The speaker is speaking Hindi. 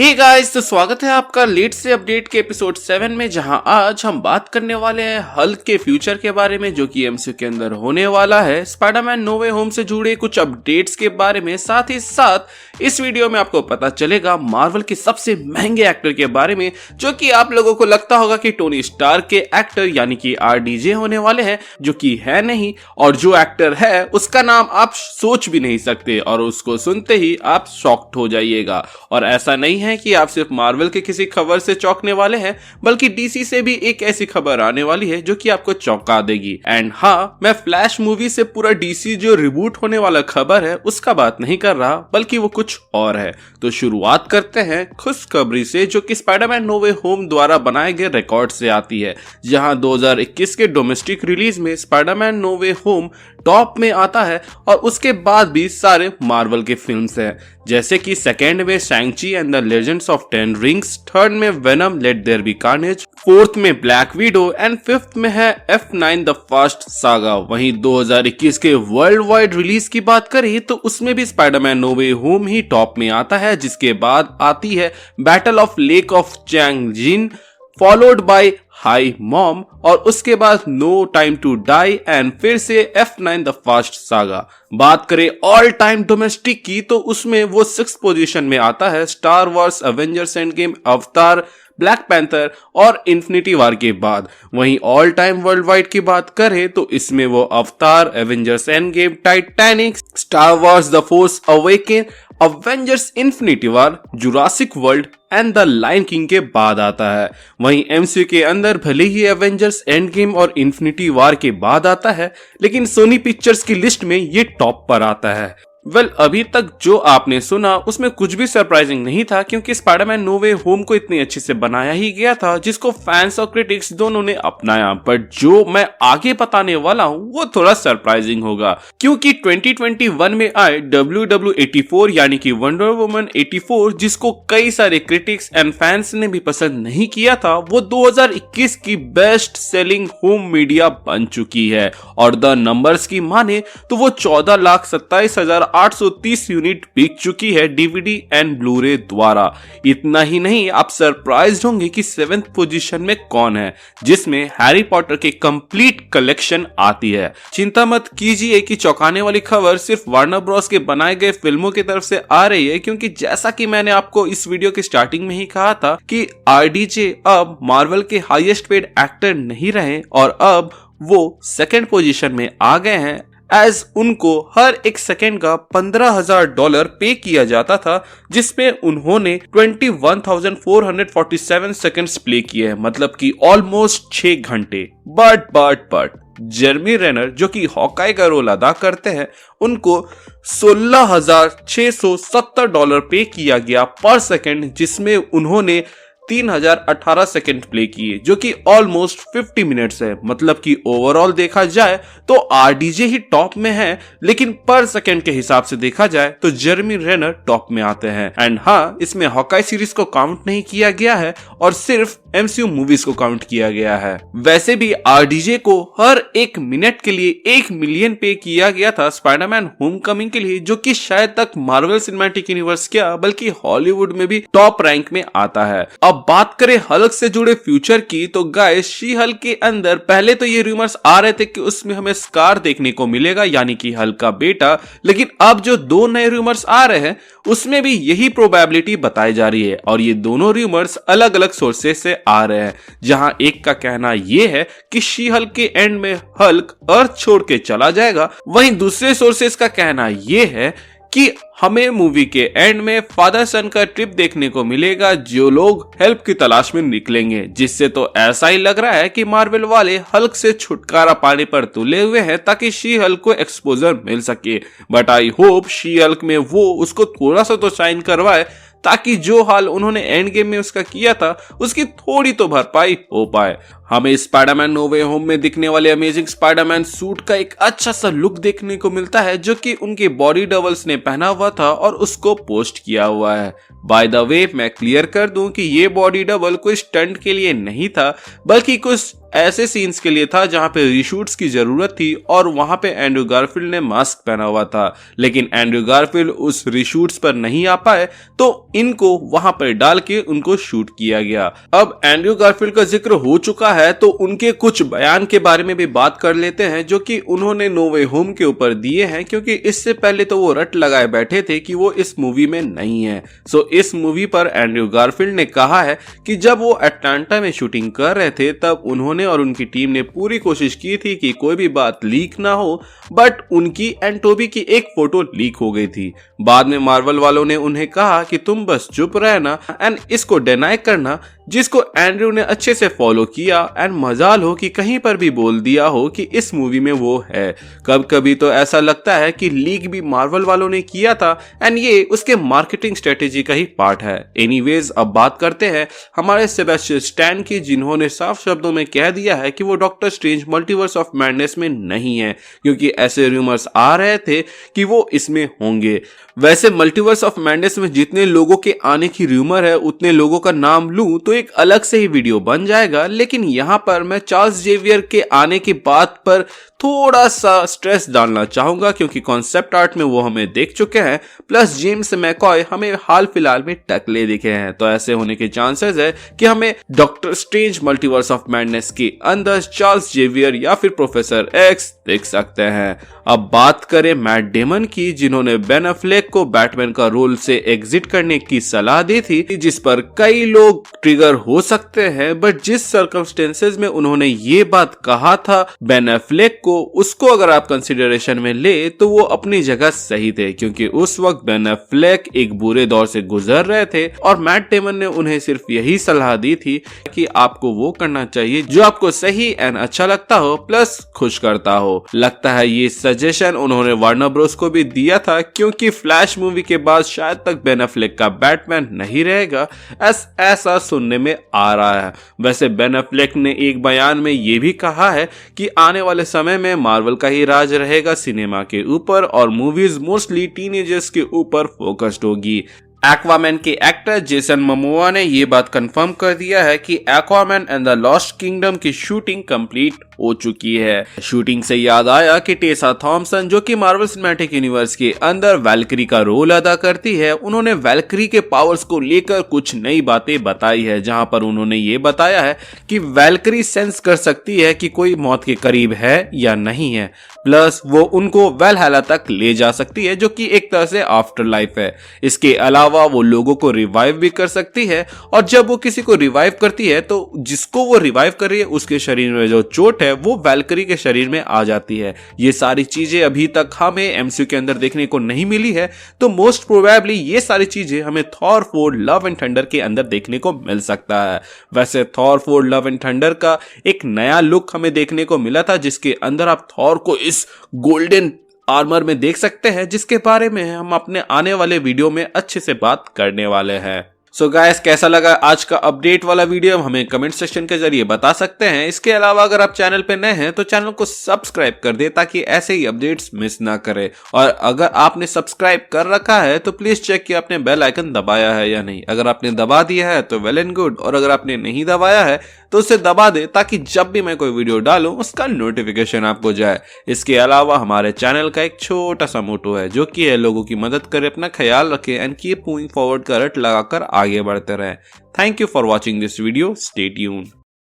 हे गाइस, तो स्वागत है आपका लेट से अपडेट के एपिसोड 7 में, जहां आज हम बात करने वाले हैं हल्क के फ्यूचर के बारे में जो कि एमसीयू के अंदर होने वाला है, स्पाइडरमैन नो वे होम से जुड़े कुछ अपडेट्स के बारे में। साथ ही साथ इस वीडियो में आपको पता चलेगा मार्वल के सबसे महंगे एक्टर के बारे में, जो कि आप लोगों को लगता होगा कि टोनी स्टार्क के एक्टर यानी कि आरडीजे होने वाले हैं, जो कि है नहीं। और जो एक्टर है उसका नाम आप सोच भी नहीं सकते और उसको सुनते ही आप शॉक्ड हो जाइएगा। और ऐसा नहीं है कि आप सिर्फ मार्वल के किसी खबर से चौंकने वाले हैं, बल्कि डीसी से भी एक ऐसी खबर आने वाली है जो कि आपको चौंका देगी। एंड हाँ, मैं फ्लैश मूवी से पूरा डीसी जो रिबूट होने वाला खबर है उसका बात नहीं कर रहा, बल्कि वो कुछ और है। तो शुरुआत करते हैं खुशखबरी से, जो कि स्पाइडरमैन नो वे होम द्वारा बनाए गए रिकॉर्ड से आती है, जहां 2021 के डोमेस्टिक रिलीज में Spiderman no way home top में आता है और उसके बाद भी सारे मार्वल के फिल्म्स हैं, जैसे कि सेकंड में Shang-Chi and the legends of 10 rings, third में Venom let there be carnage, fourth में ब्लैक विडो एंड फिफ्थ में है F9 द फर्स्ट सागा। वहीं 2021 के वर्ल्ड वाइड रिलीज की बात करें तो उसमें भी स्पाइडरमैन नो वे होम ही टॉप में आता है, जिसके बाद आती है battle of lake of Changjin, followed by hi mom, और उसके बाद no time to die and फिर से F9 द फर्स्ट सागा। बात करें ऑल टाइम डोमेस्टिक की तो उसमें वो 6th पोजीशन में आता है star Wars, Avengers end game, अवतार, ब्लैक पैंथर और इन्फिनिटी वार के बाद। वहीं ऑल टाइम वर्ल्ड वाइड की बात करें तो इसमें वो Avatar, Avengers Endgame, Titanic, Star Wars the Force Awaken, Avengers Infinity War, Jurassic World and the Lion King के बाद आता है। वहीं एमसीयू के अंदर भले ही एवेंजर्स एंड गेम और इन्फिनिटी वार के बाद आता है, लेकिन सोनी पिक्चर्स की लिस्ट में ये टॉप पर आता है। अभी तक जो आपने सुना उसमें कुछ भी सरप्राइजिंग नहीं था, क्योंकि स्पाइडरमैन नो वे होम को इतने अच्छे से बनाया ही गया था जिसको फैंस और क्रिटिक्स दोनों ने अपनाया। बट जो मैं आगे बताने वाला हूं वो थोड़ा सरप्राइजिंग होगा, क्योंकि 2021 में आए WW84 यानी कि वंडर वुमन 84, जिसको कई सारे क्रिटिक्स एंड फैंस ने भी पसंद नहीं किया था, वो 2021 की बेस्ट सेलिंग होम मीडिया बन चुकी है। और द नंबर्स की माने तो वो 14,27,830 यूनिट बिक चुकी है डीवीडी एंड ब्लूरे द्वारा। इतना ही नहीं, आप सरप्राइज्ड होंगे कि 7th पोजीशन में कौन है, जिसमें हैरी पॉटर के कंप्लीट कलेक्शन आती है। चिंता मत कीजिए कि चौंकाने वाली खबर सिर्फ वार्नर ब्रॉस के बनाए गए फिल्मों की तरफ से आ रही है, क्योंकि जैसा कि मैंने आपको इस वीडियो के स्टार्टिंग में ही कहा था कि आरडीजे अब मार्वल के हाईएस्ट पेड एक्टर नहीं रहे और अब वो 2nd पोजीशन में आ गए हैं, एज उनको हर एक सेकेंड का $15,000 पे किया जाता था, जिसमें उन्होंने 21,447 सेकेंड्स प्ले किए हैं, मतलब कि ऑलमोस्ट 6 घंटे। बट जेरमी रेनर, जो कि हॉकाई का रोल अदा करते हैं, उनको $16,670 पे किया गया पर सेकेंड, जिसमें उन्होंने 3,018 सेकेंड प्ले किए, जो कि ऑलमोस्ट 50 मिनट्स है। मतलब कि ओवरऑल देखा जाए तो आरडीजे ही टॉप में है, लेकिन पर सेकेंड के हिसाब से देखा जाए तो जेरमी रेनर टॉप में आते हैं। एंड हाँ, इसमें हॉकाई सीरीज को काउंट नहीं किया गया है और सिर्फ एमसीयू मूवीज को काउंट किया गया है। वैसे भी आरडीजे को हर एक मिनट के लिए 1 मिलियन पे किया गया था स्पाइडरमैन होमकमिंग के लिए, जो कि शायद तक मार्वल सिनेमैटिक यूनिवर्स क्या बल्कि हॉलीवुड में भी टॉप रैंक में आता है। अब बात करें हल्क से जुड़े फ्यूचर की तो गाइस, शी हल्क के अंदर पहले तो ये रूमर्स आ रहे थे कि उसमें हमें स्कार देखने को मिलेगा, यानी कि हल्क का बेटा, लेकिन अब जो 2 नए रूमर्स आ रहे हैं उसमें भी यही प्रोबेबिलिटी बताई जा रही है। और ये दोनों रूमर्स अलग अलग सोर्सेस से आ रहे हैं, जहां एक का कहना यह है कि शी हल्क के एंड में हल्क अर्थ छोड़ के चला जाएगा, वहीं दूसरे सोर्सेस का कहना यह है कि हमें मूवी के एंड में फादर सन का ट्रिप देखने को मिलेगा, जो लोग हेल्प की तलाश में निकलेंगे। जिससे तो ऐसा ही लग रहा है कि मार्वल वाले हल्क से छुटकारा पाने पर तुले हुए हैं ताकि शी हल्क को एक्सपोजर मिल सके। But I hope she Hulk में वो उसको थोड़ा सा तो शाइन करवाए, ताकि जो हाल उन्होंने एंड गेम में उसका किया था उसकी थोड़ी तो भरपाई हो पाए। हमें स्पाइडरमैन नो वे होम में दिखने वाले अमेजिंग स्पाइडरमैन सूट का एक अच्छा सा लुक देखने को मिलता है जो कि उनके बॉडी डबल्स ने पहना हुआ था और उसको पोस्ट किया हुआ है। बाय द वे मैं क्लियर कर दूं कि ये बॉडी डबल कोई स्टंट के लिए नहीं था, बल्कि कुछ ऐसे सीन्स के लिए था जहां पे रीशूट्स की जरूरत थी और वहां पे एंड्रू गारफील्ड ने मास्क पहना हुआ था, लेकिन एंड्रू गारफील्ड उस रीशूट्स पर नहीं आ पाए तो इनको वहां पर डाल के उनको शूट किया गया। अब एंड्रू गारफील्ड का जिक्र हो चुका है तो उनके कुछ बयान के बारे में भी बात कर लेते हैं जो कि उन्होंने नो वे होम के ऊपर दिए हैं, क्योंकि इससे पहले तो वो रट लगाए बैठे थे कि वो इस मूवी में नहीं है। सो इस मूवी पर एंड्रू गारफील्ड ने कहा है कि जब वो अटलांटा में शूटिंग कर रहे थे तब उन्होंने और उनकी टीम ने पूरी कोशिश की थी कि कोई भी बात लीक ना हो, बट उनकी एंड टोबी की एक फोटो लीक हो गई थी। बाद में मार्वल वालों ने उन्हें कहा कि तुम बस चुप रहना एंड इसको डिनाई करना, जिसको एंड्रू ने अच्छे से फॉलो किया एंड मजाल हो कि कहीं पर भी बोल दिया हो कि इस मूवी में वो है। कब कभी तो ऐसा लगता है कि लीक भी मार्वल वालों ने किया था एंड ये उसके मार्केटिंग स्ट्रेटेजी का ही पार्ट है। एनीवेज अब बात करते हैं हमारे सेबेस्टियन स्टैन की, जिन्होंने साफ शब्दों में कह दिया है कि वो doctor strange multiverse of madness में नहीं है, क्योंकि ऐसे रूमर्स आ रहे थे कि वो इसमें होंगे। वैसे मल्टीवर्स ऑफ मैडनेस में जितने लोगों के आने की रूमर है उतने लोगों का नाम लूं तो एक अलग से ही वीडियो बन जाएगा, लेकिन यहां पर मैं चार्ल्स जेवियर के आने की बात पर थोड़ा सा स्ट्रेस डालना चाहूंगा, क्योंकि कॉन्सेप्ट आर्ट में वो हमें देख चुके हैं, प्लस जेम्स मैकॉय हमें हाल फिलहाल में टकले दिखे हैं, तो ऐसे होने के चांसेस है कि हमें doctor strange multiverse of madness के अंदर चार्ल्स जेवियर या फिर प्रोफेसर एक्स देख सकते हैं। अब बात करें मैट डेमन की, जिन्होंने बेन एफ्लेक को बैटमैन का रोल से एग्जिट करने की सलाह दी थी, जिस पर कई लोग ट्रिगर हो सकते हैं, बट जिस सर्कमस्टेंसेस में उन्होंने ये बात कहा था बेन एफ्लेक को, उसको अगर आप कंसिडरेशन में ले तो वो अपनी जगह सही थे, क्योंकि उस वक्त बेन एफ्लेक एक बुरे दौर से गुजर रहे थे और मैट डेमन ने उन्हें सिर्फ यही सलाह दी थी कि आपको वो करना चाहिए जो आपको सही एंड अच्छा लगता हो प्लस खुश करता हो। लगता है ये सजेशन उन्होंने वार्नर ब्रोस को भी दिया था, क्योंकि फ्लैश मूवी के बाद शायद तक बेन एफ्लेक का बैटमैन नहीं रहेगा, ऐसा सुनने में आ रहा है। वैसे बेन एफ्लेक ने एक बयान में ये भी कहा है कि आने वाले समय में मार्वल का ही राज रहेगा सिनेमा के ऊपर और मूवीज मोस्टली टीनेजर्स के ऊपर फोकस्ड होगी। एक्वामैन के एक्टर जेसन मोमोआ ने ये बात कंफर्म कर दिया है कि Aquaman and the lost kingdom की शूटिंग कंप्लीट हो चुकी है। शूटिंग से याद आया कि टेसा थॉमसन, जो कि मार्वल सिनेमैटिक यूनिवर्स के अंदर वैल्करी का रोल अदा करती है, उन्होंने वैल्करी के पावर्स को लेकर कुछ नई बातें बताई है, जहां पर उन्होंने ये बताया है कि वैल्करी सेंस कर सकती है कि कोई मौत के करीब है या नहीं है, प्लस वो उनको वैल्हैला तक ले जा सकती है, जो कि एक तरह से आफ्टर लाइफ है। इसके अलावा वो लोगों को रिवाइव भी कर सकती है, और जब वो किसी को रिवाइव करती है तो जिसको वो रिवाइव कर रही है उसके शरीर में जो चोट है वो वैल्करी के शरीर में आ जाती है। ये सारी चीजें अभी तक हमें एमसीयू के अंदर देखने को नहीं मिली है, तो मोस्ट प्रोबेबली ये सारी चीजें हमें थॉर 4 लव एंड थंडर के अंदर देखने को मिल सकता है। वैसे थॉर 4 लव एंड थंडर का एक नया लुक हमें देखने को मिला था, जिसके अंदर आप थॉर को इस गोल्डन आर्मर में देख सकते हैं, जिसके बारे में हम अपने आने वाले वीडियो में अच्छे से बात करने वाले हैं। सो गाइस, कैसा लगा आज का अपडेट वाला वीडियो हमें कमेंट सेक्शन के जरिए बता सकते हैं। इसके अलावा अगर आप चैनल पे नए हैं तो चैनल को सब्सक्राइब कर दे ताकि ऐसे ही अपडेट्स मिस ना करें, और अगर आपने सब्सक्राइब कर रखा है तो प्लीज चेक कि आपने बेल आइकन दबाया है या नहीं। अगर आपने दबा दिया है तो वेल एंड गुड, और अगर आपने नहीं दबाया है तो उसे दबा दे ताकि जब भी मैं कोई वीडियो डालूं उसका नोटिफिकेशन आपको जाए। इसके अलावा हमारे चैनल का एक छोटा सा मोटो है, जो कि है लोगों की मदद करे, अपना ख्याल रखें एंड कीप मूविंग फॉरवर्ड का रट लगाकर आगे बढ़ते रहें। Thank you for watching this video, stay tuned.